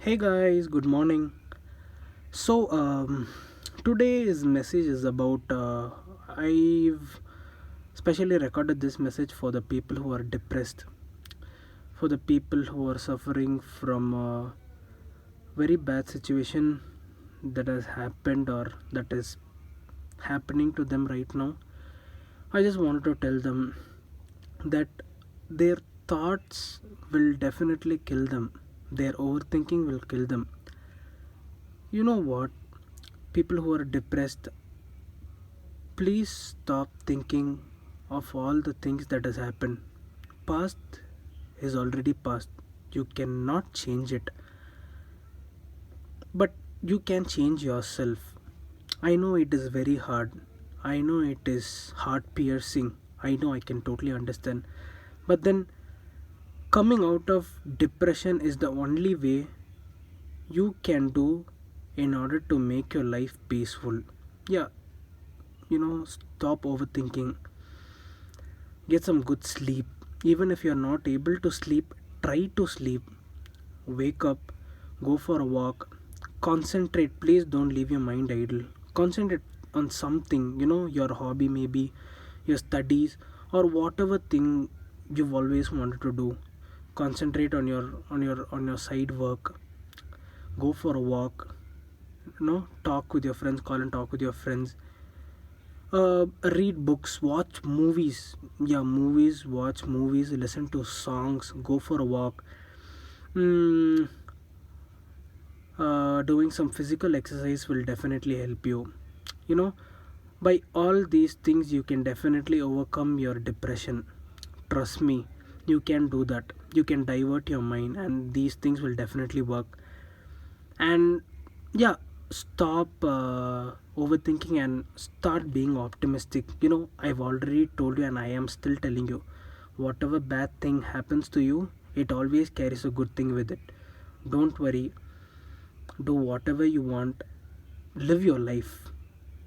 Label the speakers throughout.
Speaker 1: Hey guys, good morning. So, today's message is about I've specially recorded this message for the people who are depressed, for the people who are suffering from a very bad situation that has happened or that is happening to them right now. I just wanted to tell them that their thoughts will definitely kill them, their overthinking will kill them. You know what? People who are depressed, please stop thinking of all the things that has happened. Past is already past. You cannot change it, but you can change yourself. I know it is very hard. I know it is heart piercing. I know, I can totally understand. But then coming out of depression is the only way you can do in order to make your life peaceful. Yeah, stop overthinking. Get some good sleep. Even if you're not able to sleep, try to sleep. Wake up, go for a walk, concentrate. Please don't leave your mind idle. Concentrate on something, your hobby, maybe your studies, or whatever thing you've always wanted to do. Concentrate on your side work. Go for a walk, talk with your friends, call and talk with your friends. Read books, watch movies. Yeah, movies, watch movies, listen to songs, go for a walk. mm, Doing some physical exercise will definitely help you. you know by all these things you can definitely overcome your depression. Trust me, you can do that. You can divert your mind and these things will definitely work. And yeah, stop overthinking and start being optimistic. I've already told you and I am still telling you, whatever bad thing happens to you, it always carries a good thing with it. Don't worry, do whatever you want, live your life.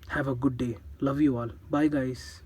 Speaker 1: Have a good day. Love you all. Bye guys.